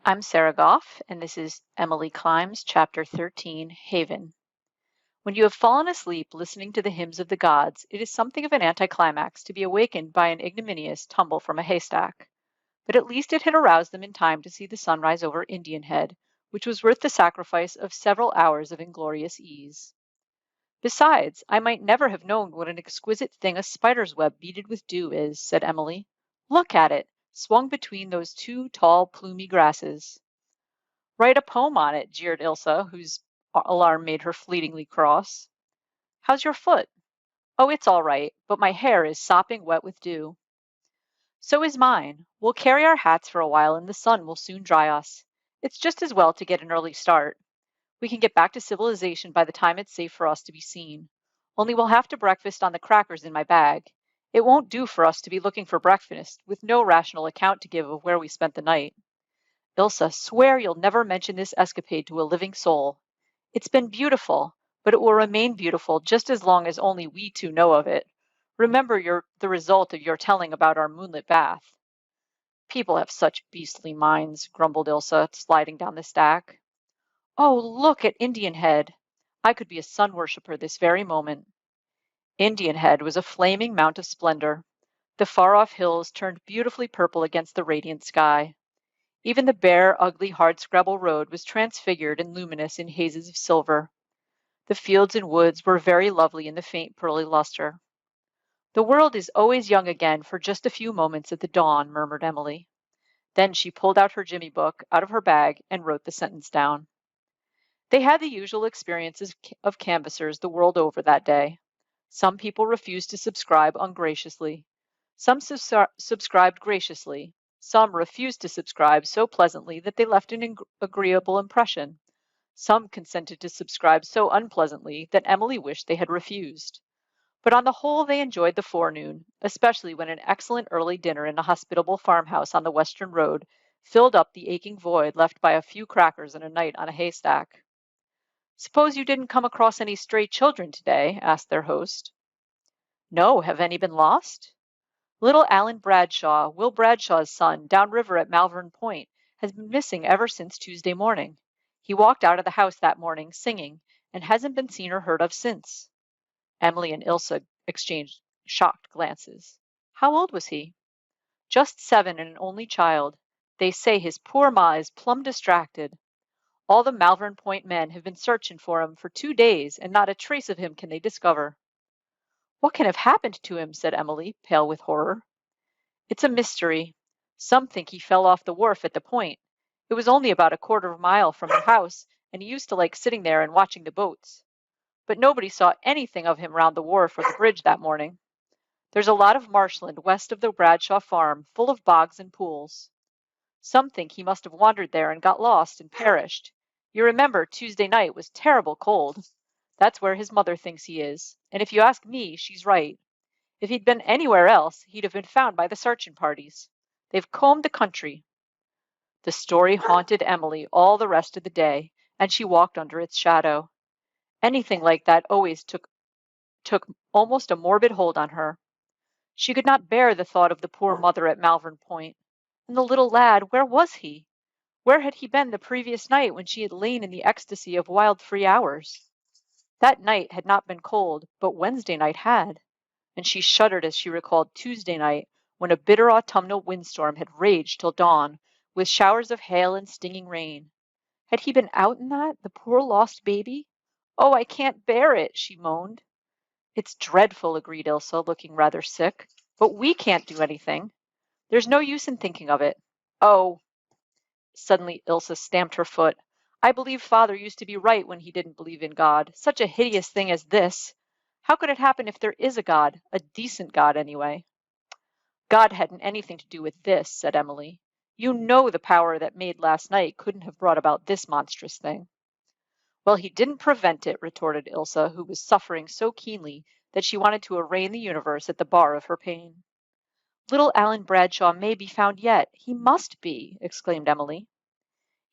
I'm Sarah Goff, and this is Emily Climb's Chapter 13, Haven. When you have fallen asleep listening to the hymns of the gods, it is something of an anticlimax to be awakened by an ignominious tumble from a haystack. But at least it had aroused them in time to see the sunrise over Indian Head, which was worth the sacrifice of several hours of inglorious ease. Besides, I might never have known what an exquisite thing a spider's web beaded with dew is, said Emily. Look at it, swung between those two tall, plumy grasses. Write a poem on it, jeered Ilse, whose alarm made her fleetingly cross. How's your foot? Oh, it's all right, but my hair is sopping wet with dew. So is mine. We'll carry our hats for a while and the sun will soon dry us. It's just as well to get an early start. We can get back to civilization by the time it's safe for us to be seen. Only we'll have to breakfast on the crackers in my bag. It won't do for us to be looking for breakfast, with no rational account to give of where we spent the night. Ilse, swear you'll never mention this escapade to a living soul. It's been beautiful, but it will remain beautiful just as long as only we two know of it. Remember the result of your telling about our moonlit bath. People have such beastly minds, grumbled Ilse, sliding down the stack. Oh, look at Indian Head. I could be a sun worshipper this very moment. Indian Head was a flaming mount of splendor. The far-off hills turned beautifully purple against the radiant sky. Even the bare, ugly, hardscrabble road was transfigured and luminous in hazes of silver. The fields and woods were very lovely in the faint pearly luster. The world is always young again for just a few moments at the dawn, murmured Emily. Then she pulled out her Jimmy book out of her bag and wrote the sentence down. They had the usual experiences of canvassers the world over that day. Some people refused to subscribe ungraciously. Some subscribed graciously. Some refused to subscribe so pleasantly that they left an agreeable impression. Some consented to subscribe so unpleasantly that Emily wished they had refused. But on the whole they enjoyed the forenoon, especially when an excellent early dinner in a hospitable farmhouse on the western road filled up the aching void left by a few crackers and a night on a haystack. Suppose you didn't come across any stray children today? Asked their host. No, have any been lost? Little Alan Bradshaw, Will Bradshaw's son, downriver at Malvern Point, has been missing ever since Tuesday morning. He walked out of the house that morning, singing, and hasn't been seen or heard of since. Emily and Ilse exchanged shocked glances. How old was he? Just 7 and an only child. They say his poor ma is plumb distracted. All the Malvern Point men have been searching for him for 2 days, and not a trace of him can they discover. What can have happened to him? Said Emily, pale with horror. It's a mystery. Some think he fell off the wharf at the point. It was only about a quarter of a mile from the house, and he used to like sitting there and watching the boats. But nobody saw anything of him round the wharf or the bridge that morning. There's a lot of marshland west of the Bradshaw farm, full of bogs and pools. Some think he must have wandered there and got lost and perished. You remember Tuesday night was terrible cold. That's where his mother thinks he is, and if you ask me, she's right. If he'd been anywhere else, he'd have been found by the searching parties. They've combed the country. The story haunted Emily all the rest of the day, and she walked under its shadow. Anything like that always took almost a morbid hold on her. She could not bear the thought of the poor mother at Malvern Point. And the little lad, where was he? Where had he been the previous night when she had lain in the ecstasy of wild free hours? That night had not been cold, but Wednesday night had, and she shuddered as she recalled Tuesday night, when a bitter autumnal windstorm had raged till dawn, with showers of hail and stinging rain. Had he been out in that, the poor lost baby? Oh, I can't bear it, she moaned. It's dreadful, agreed Ilse, looking rather sick, but we can't do anything. There's no use in thinking of it. Oh, suddenly Ilse stamped her foot. I believe father used to be right when he didn't believe in God. Such a hideous thing as this. How could it happen if there is a God? A decent God, anyway. God hadn't anything to do with this, said Emily. You know the power that made last night couldn't have brought about this monstrous thing. Well, he didn't prevent it, retorted Ilse, who was suffering so keenly that she wanted to arraign the universe at the bar of her pain. Little Alan Bradshaw may be found yet. He must be, exclaimed Emily.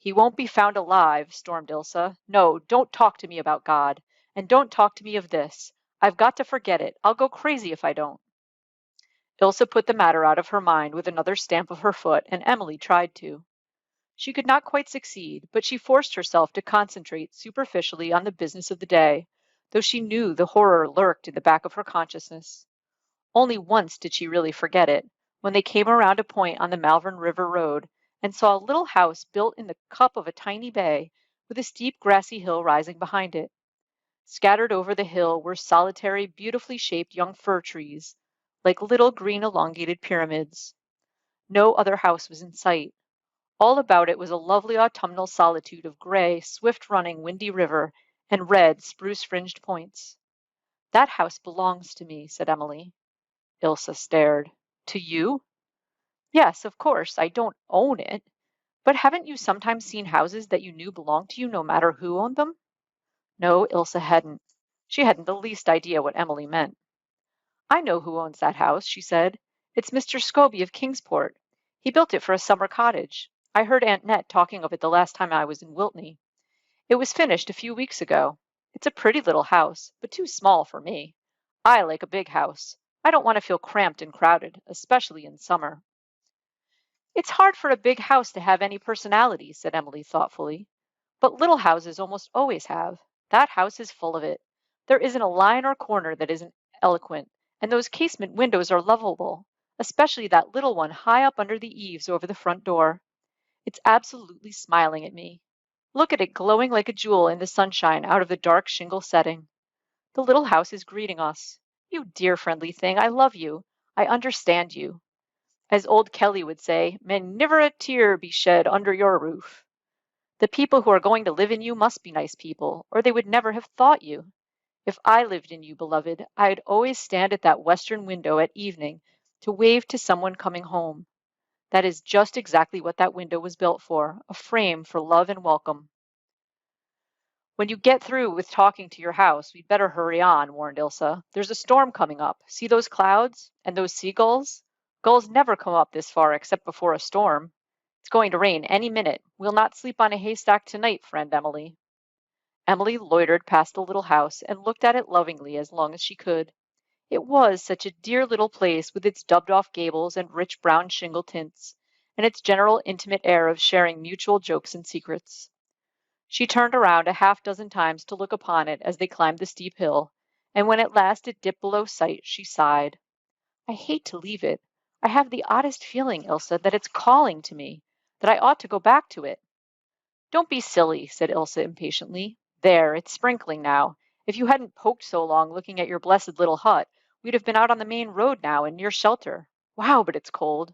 He won't be found alive, stormed Ilse. No, don't talk to me about God. And don't talk to me of this. I've got to forget it. I'll go crazy if I don't. Ilse put the matter out of her mind with another stamp of her foot, and Emily tried to. She could not quite succeed, but she forced herself to concentrate superficially on the business of the day, though she knew the horror lurked in the back of her consciousness. Only once did she really forget it, when they came around a point on the Malvern River Road and saw a little house built in the cup of a tiny bay, with a steep grassy hill rising behind it. Scattered over the hill were solitary, beautifully shaped young fir trees, like little green elongated pyramids. No other house was in sight. All about it was a lovely autumnal solitude of gray, swift-running, windy river and red, spruce-fringed points. "That house belongs to me," said Emily. Ilse stared. "To you?" "Yes, of course. I don't own it. But haven't you sometimes seen houses that you knew belonged to you no matter who owned them?" No, Ilse hadn't. She hadn't the least idea what Emily meant. "I know who owns that house," she said. "It's Mr. Scobie of Kingsport. He built it for a summer cottage. I heard Aunt Nett talking of it the last time I was in Wiltney. It was finished a few weeks ago. It's a pretty little house, but too small for me. I like a big house. I don't want to feel cramped and crowded, especially in summer." "It's hard for a big house to have any personality," said Emily thoughtfully. "But little houses almost always have. That house is full of it. There isn't a line or corner that isn't eloquent, and those casement windows are lovable, especially that little one high up under the eaves over the front door. It's absolutely smiling at me. Look at it glowing like a jewel in the sunshine out of the dark shingle setting. The little house is greeting us. You dear friendly thing, I love you. I understand you. As old Kelly would say, may niver a tear be shed under your roof. The people who are going to live in you must be nice people, or they would never have thought you. If I lived in you, beloved, I'd always stand at that western window at evening to wave to someone coming home. That is just exactly what that window was built for, a frame for love and welcome." "When you get through with talking to your house, we'd better hurry on," warned Ilse. "There's a storm coming up. See those clouds? And those seagulls? Gulls never come up this far except before a storm. It's going to rain any minute. We'll not sleep on a haystack tonight, friend Emily." Emily loitered past the little house and looked at it lovingly as long as she could. It was such a dear little place with its dubbed-off gables and rich brown shingle tints, and its general intimate air of sharing mutual jokes and secrets. She turned around a half-dozen times to look upon it as they climbed the steep hill, and when at last it dipped below sight, she sighed. "I hate to leave it. I have the oddest feeling, Ilse, that it's calling to me, that I ought to go back to it." "Don't be silly," said Ilse impatiently. "There, it's sprinkling now. If you hadn't poked so long looking at your blessed little hut, we'd have been out on the main road now and near shelter. Wow, but it's cold."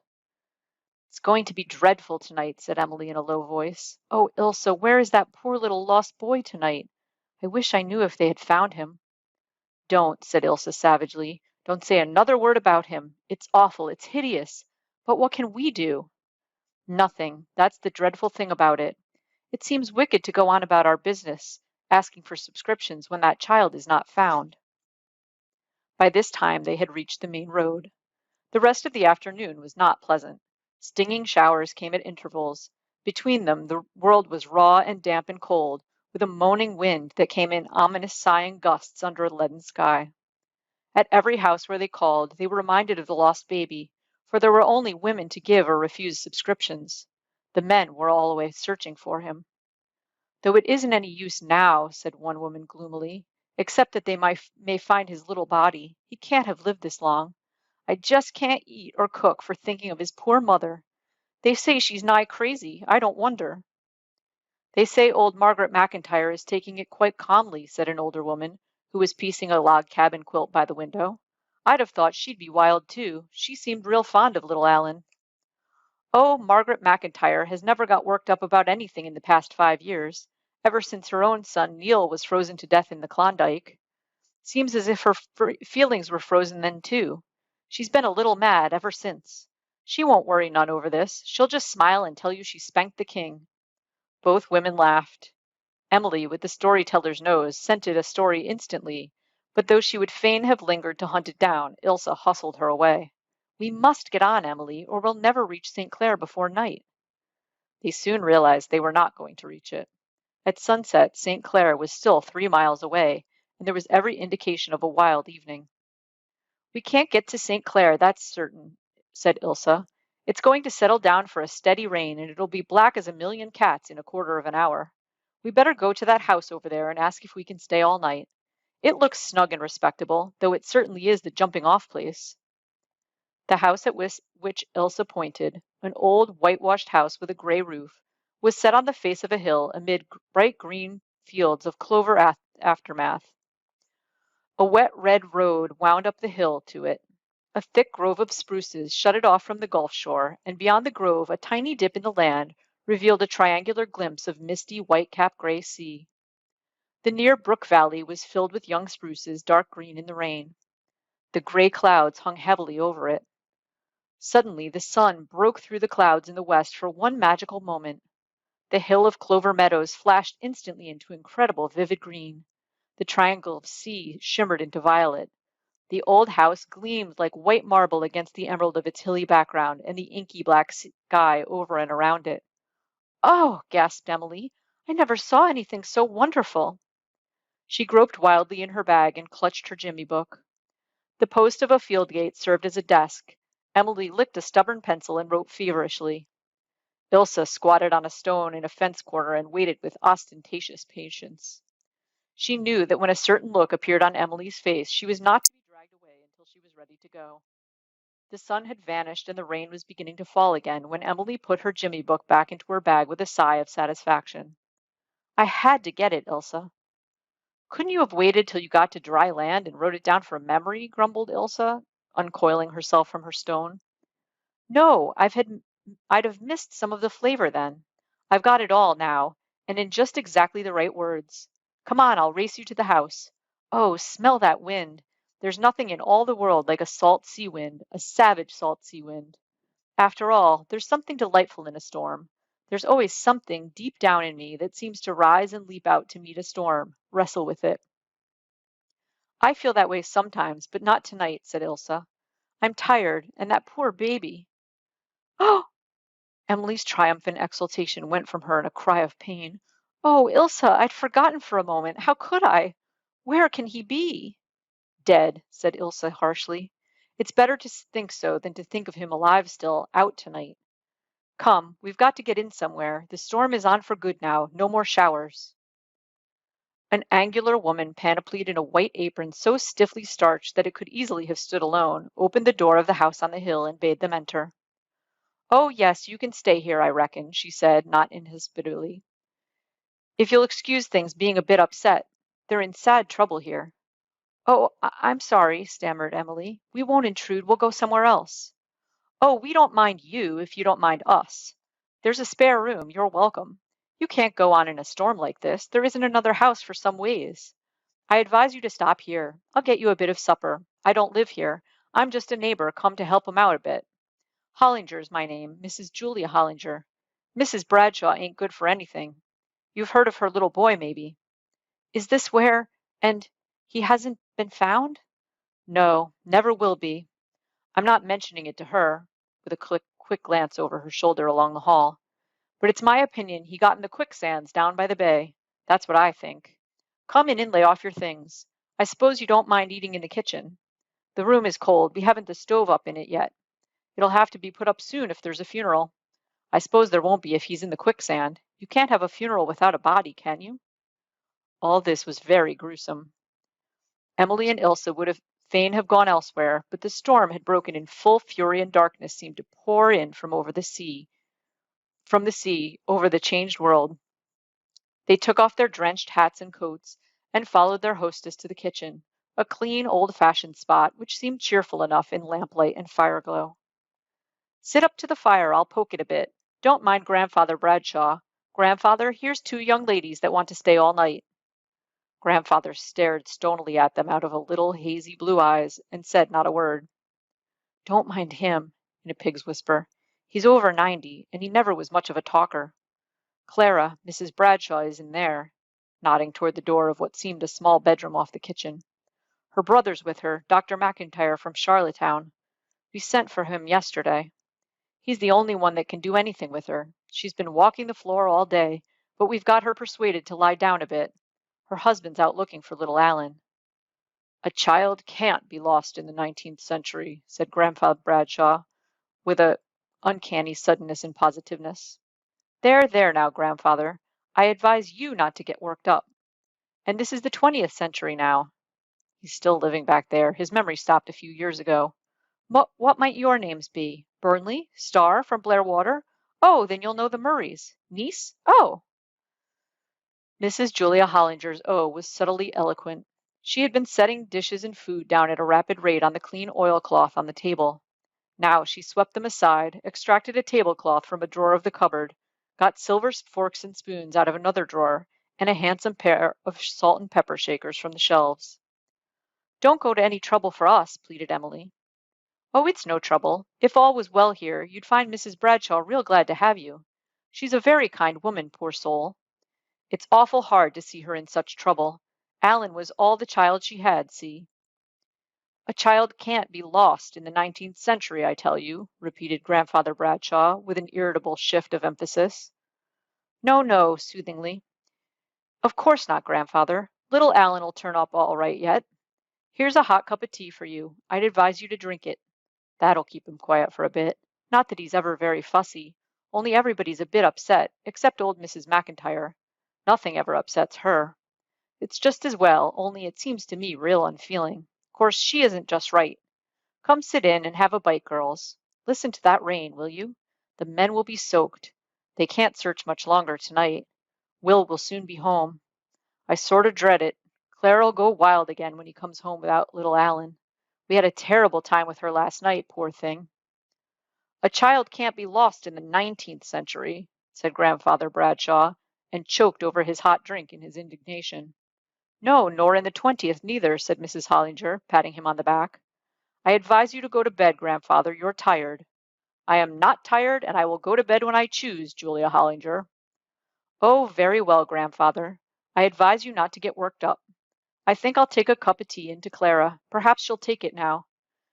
"It's going to be dreadful tonight," said Emily in a low voice. "Oh, Ilse, where is that poor little lost boy tonight? I wish I knew if they had found him." "Don't," said Ilse savagely. "Don't say another word about him. It's awful. It's hideous. But what can we do?" "Nothing. That's the dreadful thing about it. It seems wicked to go on about our business, asking for subscriptions when that child is not found." By this time they had reached the main road. The rest of the afternoon was not pleasant. Stinging showers came at intervals. Between them the world was raw and damp and cold, with a moaning wind that came in ominous sighing gusts under a leaden sky. At every house where they called, they were reminded of the lost baby, for there were only women to give or refuse subscriptions. The men were always searching for him. "Though it isn't any use now," said one woman gloomily, "except that they may find his little body. He can't have lived this long. I just can't eat or cook for thinking of his poor mother. They say she's nigh crazy. I don't wonder." "They say old Margaret McIntyre is taking it quite calmly," said an older woman, who was piecing a log cabin quilt by the window. "I'd have thought she'd be wild, too. She seemed real fond of little Alan." "Oh, Margaret McIntyre has never got worked up about anything in the past 5 years, ever since her own son Neil was frozen to death in the Klondike. Seems as if her feelings were frozen then, too. She's been a little mad ever since. She won't worry none over this. She'll just smile and tell you she spanked the king." Both women laughed. Emily, with the storyteller's nose, scented a story instantly, but though she would fain have lingered to hunt it down, Ilse hustled her away. "We must get on, Emily, or we'll never reach St. Clair before night." They soon realized they were not going to reach it. At sunset, St. Clair was still 3 miles away, and there was every indication of a wild evening. "We can't get to St. Clair, that's certain," said Ilse. It's going to settle down for a steady rain, and it'll be black as a million cats in a quarter of an hour. We better go to that house over there and ask if we can stay all night. It looks snug and respectable, though it certainly is the jumping-off place. The house at which Ilse pointed, an old whitewashed house with a gray roof, was set on the face of a hill amid bright green fields of clover aftermath. A wet red road wound up the hill to it. A thick grove of spruces shut it off from the Gulf shore, and beyond the grove a tiny dip in the land revealed a triangular glimpse of misty white-capped gray sea. The near brook valley was filled with young spruces, dark green in the rain. The gray clouds hung heavily over it. Suddenly the sun broke through the clouds in the west for one magical moment. The hill of clover meadows flashed instantly into incredible vivid green. The triangle of sea shimmered into violet. The old house gleamed like white marble against the emerald of its hilly background and the inky black sky over and around it. "Oh!" gasped Emily. "I never saw anything so wonderful." She groped wildly in her bag and clutched her jimmy book. The post of a field gate served as a desk. Emily licked a stubborn pencil and wrote feverishly. Ilse squatted on a stone in a fence corner and waited with ostentatious patience. She knew that when a certain look appeared on Emily's face, she was not to be dragged away until she was ready to go. The sun had vanished and the rain was beginning to fall again when Emily put her jimmy book back into her bag with a sigh of satisfaction. "I had to get it, Ilse." "Couldn't you have waited till you got to dry land and wrote it down from memory?" grumbled Ilse, uncoiling herself from her stone. "No, I'd have missed some of the flavor then. I've got it all now, and in just exactly the right words. Come on, I'll race you to the house. Oh, smell that wind. There's nothing in all the world like a salt sea wind, a savage salt sea wind. After all, there's something delightful in a storm. There's always something deep down in me that seems to rise and leap out to meet a storm, wrestle with it." "I feel that way sometimes, but not tonight," said Ilse. "I'm tired, and that poor baby." "Oh!" Emily's triumphant exultation went from her in a cry of pain. "Oh, Ilse, I'd forgotten for a moment. How could I? Where can he be?" "Dead," said Ilse harshly. "It's better to think so than to think of him alive still, out tonight. Come, we've got to get in somewhere. The storm is on for good now. No more showers." An angular woman panoplied in a white apron so stiffly starched that it could easily have stood alone, opened the door of the house on the hill and bade them enter. "Oh, yes, you can stay here, I reckon," she said, not inhospitably. "If you'll excuse things being a bit upset. They're in sad trouble here." "Oh, I'm sorry," stammered Emily. "We won't intrude. We'll go somewhere else." "Oh, we don't mind you if you don't mind us. There's a spare room. You're welcome. You can't go on in a storm like this. There isn't another house for some ways. I advise you to stop here. I'll get you a bit of supper. I don't live here. I'm just a neighbor come to help 'em out a bit. Hollinger's my name, Mrs. Julia Hollinger. Mrs. Bradshaw ain't good for anything. You've heard of her little boy, maybe. Is this where, and he hasn't been found?" "No, never will be. I'm not mentioning it to her," with a quick glance over her shoulder along the hall, "but it's my opinion he got in the quicksands down by the bay. That's what I think. Come in and lay off your things. I suppose you don't mind eating in the kitchen. The room is cold. We haven't the stove up in it yet. It'll have to be put up soon if there's a funeral. I suppose there won't be if he's in the quicksand. You can't have a funeral without a body, can you?" All this was very gruesome. Emily and Ilse would have fain have gone elsewhere, but the storm had broken in full fury and darkness seemed to pour in from the sea over the changed world. They took off their drenched hats and coats and followed their hostess to the kitchen, a clean, old-fashioned spot which seemed cheerful enough in lamplight and fireglow. "Sit up to the fire. I'll poke it a bit. Don't mind Grandfather Bradshaw. Grandfather, here's two young ladies that want to stay all night." Grandfather stared stonily at them out of little hazy blue eyes and said not a word. "Don't mind him," in a pig's whisper. "He's over 90, and he never was much of a talker. Clara, Mrs. Bradshaw, is in there," nodding toward the door of what seemed a small bedroom off the kitchen. "Her brother's with her, Dr. McIntyre from Charlottetown. We sent for him yesterday. He's the only one that can do anything with her. She's been walking the floor all day, but we've got her persuaded to lie down a bit. Her husband's out looking for little Alan." "A child can't be lost in the 19th century," said Grandfather Bradshaw, with a uncanny suddenness and positiveness. There, there now, grandfather. I advise you not to get worked up. And this is the 20th century now. He's still living back there. His memory stopped a few years ago. What might your names be? Burnley? Starr from Blairwater? Oh, then you'll know the Murrays. Niece? Oh. Mrs. Julia Hollinger's "oh" was subtly eloquent. She had been setting dishes and food down at a rapid rate on the clean oilcloth on the table. Now she swept them aside, extracted a tablecloth from a drawer of the cupboard, got silver forks and spoons out of another drawer, and a handsome pair of salt and pepper shakers from the shelves. "Don't go to any trouble for us," pleaded Emily. "Oh, it's no trouble. If all was well here, you'd find Mrs. Bradshaw real glad to have you. She's a very kind woman, poor soul. It's awful hard to see her in such trouble. Allen was all the child she had, see." "A child can't be lost in the 19th century, I tell you," repeated Grandfather Bradshaw, with an irritable shift of emphasis. "No, no," soothingly. "Of course not, Grandfather. Little Allen'll turn up all right yet. Here's a hot cup of tea for you. I'd advise you to drink it. That'll keep him quiet for a bit. Not that he's ever very fussy, only everybody's a bit upset, except old Mrs. McIntyre. Nothing ever upsets her. It's just as well, only it seems to me real unfeeling. Course she isn't just right. Come sit in and have a bite, girls. Listen to that rain, will you? The men will be soaked. They can't search much longer tonight. Will soon be home. I sort of dread it. Clara'll go wild again when he comes home without little Allen. We had a terrible time with her last night, poor thing." "A child can't be lost in the 19th century," said Grandfather Bradshaw, and choked over his hot drink in his indignation. "No, nor in the 20th neither," said Mrs. Hollinger, patting him on the back. "I advise you to go to bed, Grandfather. You're tired." "I am not tired, and I will go to bed when I choose, Julia Hollinger." "Oh, very well, Grandfather. I advise you not to get worked up. I think I'll take a cup of tea in to Clara. Perhaps she'll take it now.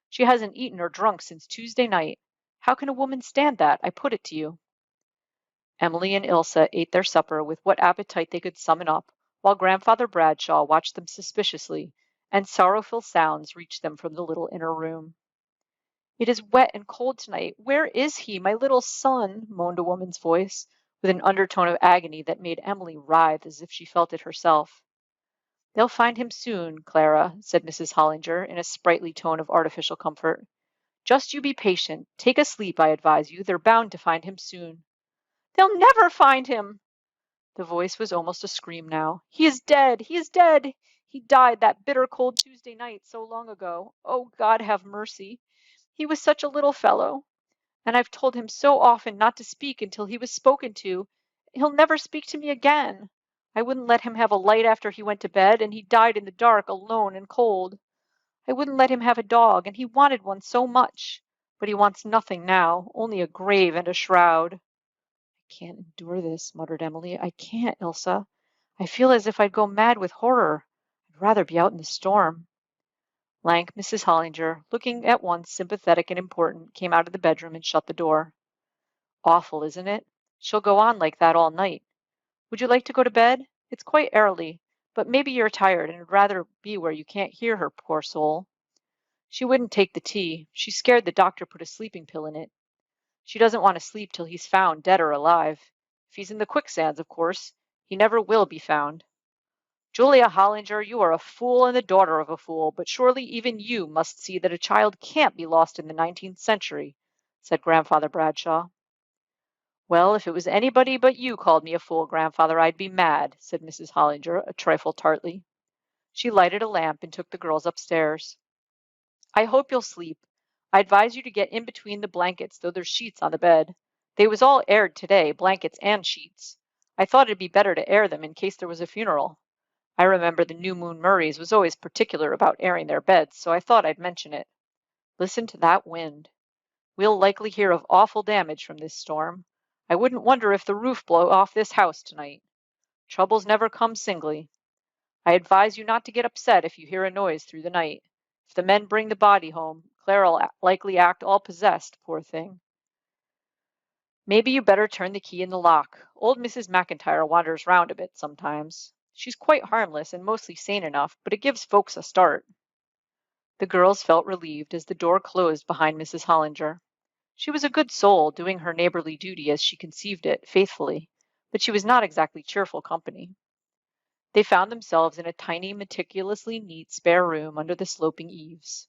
She hasn't eaten or drunk since Tuesday night. How can a woman stand that, I put it to you?" Emily and Ilse ate their supper with what appetite they could summon up, while Grandfather Bradshaw watched them suspiciously, and sorrowful sounds reached them from the little inner room. "It is wet and cold tonight. Where is he, my little son?" moaned a woman's voice, with an undertone of agony that made Emily writhe as if she felt it herself. "They'll find him soon, Clara," said Mrs. Hollinger, in a sprightly tone of artificial comfort. "Just you be patient. Take a sleep, I advise you. They're bound to find him soon." "They'll never find him!" The voice was almost a scream now. "He is dead! He is dead! He died that bitter cold Tuesday night so long ago. Oh, God have mercy! He was such a little fellow. And I've told him so often not to speak until he was spoken to. He'll never speak to me again. I wouldn't let him have a light after he went to bed, and he died in the dark, alone and cold. I wouldn't let him have a dog, and he wanted one so much. But he wants nothing now, only a grave and a shroud." "I can't endure this," muttered Emily. "I can't, Ilse. I feel as if I'd go mad with horror. I'd rather be out in the storm." Lank Mrs. Hollinger, looking at once sympathetic and important, came out of the bedroom and shut the door. "Awful, isn't it? She'll go on like that all night. Would you like to go to bed? It's quite early, but maybe you're tired and would rather be where you can't hear her, poor soul. She wouldn't take the tea. She's scared the doctor put a sleeping pill in it. She doesn't want to sleep till he's found, dead or alive. If he's in the quicksands, of course. He never will be found." "Julia Hollinger, you are a fool and the daughter of a fool, but surely even you must see that a child can't be lost in the 19th century," said Grandfather Bradshaw. "Well, if it was anybody but you called me a fool, Grandfather, I'd be mad," said Mrs. Hollinger, a trifle tartly. She lighted a lamp and took the girls upstairs. "I hope you'll sleep. I advise you to get in between the blankets, though there's sheets on the bed. They was all aired today, blankets and sheets. I thought it'd be better to air them in case there was a funeral. I remember the New Moon Murrays was always particular about airing their beds, so I thought I'd mention it. Listen to that wind. We'll likely hear of awful damage from this storm. I wouldn't wonder if the roof blow off this house tonight. Troubles never come singly. I advise you not to get upset if you hear a noise through the night. If the men bring the body home, Clara'll likely act all possessed, poor thing. Maybe you better turn the key in the lock. Old Mrs. McIntyre wanders round a bit sometimes. She's quite harmless and mostly sane enough, but it gives folks a start." The girls felt relieved as the door closed behind Mrs. Hollinger. She was a good soul, doing her neighborly duty as she conceived it, faithfully, but she was not exactly cheerful company. They found themselves in a tiny, meticulously neat spare room under the sloping eaves.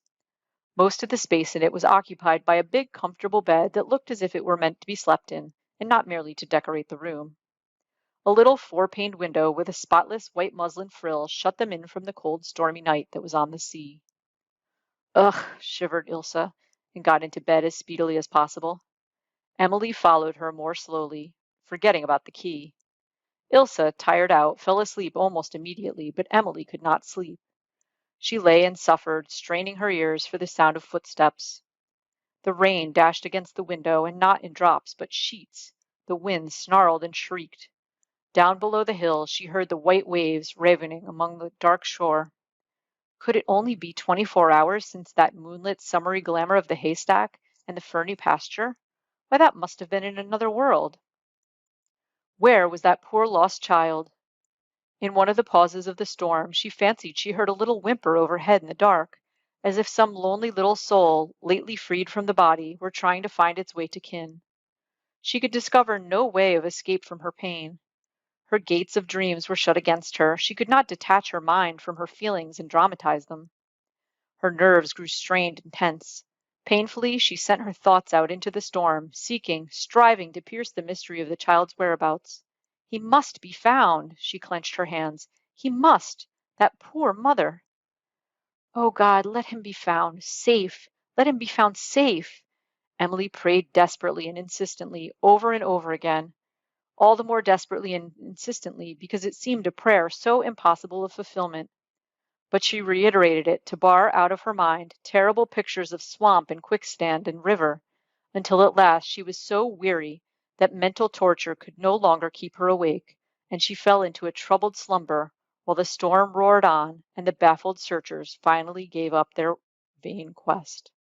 Most of the space in it was occupied by a big, comfortable bed that looked as if it were meant to be slept in, and not merely to decorate the room. A little four-paned window with a spotless white muslin frill shut them in from the cold, stormy night that was on the sea. Ugh, shivered Ilse, and got into bed as speedily as possible. Emily followed her more slowly, forgetting about the key. Ilse, tired out, fell asleep almost immediately, but Emily could not sleep. She lay and suffered, straining her ears for the sound of footsteps. The rain dashed against the window, and not in drops, but sheets. The wind snarled and shrieked. Down below the hill she heard the white waves ravening among the dark shore. Could it only be 24 hours since that moonlit summery glamour of the haystack and the ferny pasture? Why, that must have been in another world. Where was that poor lost child? In one of the pauses of the storm she fancied she heard a little whimper overhead in the dark, as if some lonely little soul, lately freed from the body, were trying to find its way to kin. She could discover no way of escape from her pain. Her gates of dreams were shut against her. She could not detach her mind from her feelings and dramatize them. Her nerves grew strained and tense. Painfully, she sent her thoughts out into the storm, seeking, striving to pierce the mystery of the child's whereabouts. He must be found, she clenched her hands. He must! That poor mother! Oh God, let him be found, safe! Let him be found safe! Emily prayed desperately and insistently, over and over again. All the more desperately and insistently because it seemed a prayer so impossible of fulfillment. But she reiterated it to bar out of her mind terrible pictures of swamp and quicksand and river, until at last she was so weary that mental torture could no longer keep her awake, and she fell into a troubled slumber while the storm roared on and the baffled searchers finally gave up their vain quest.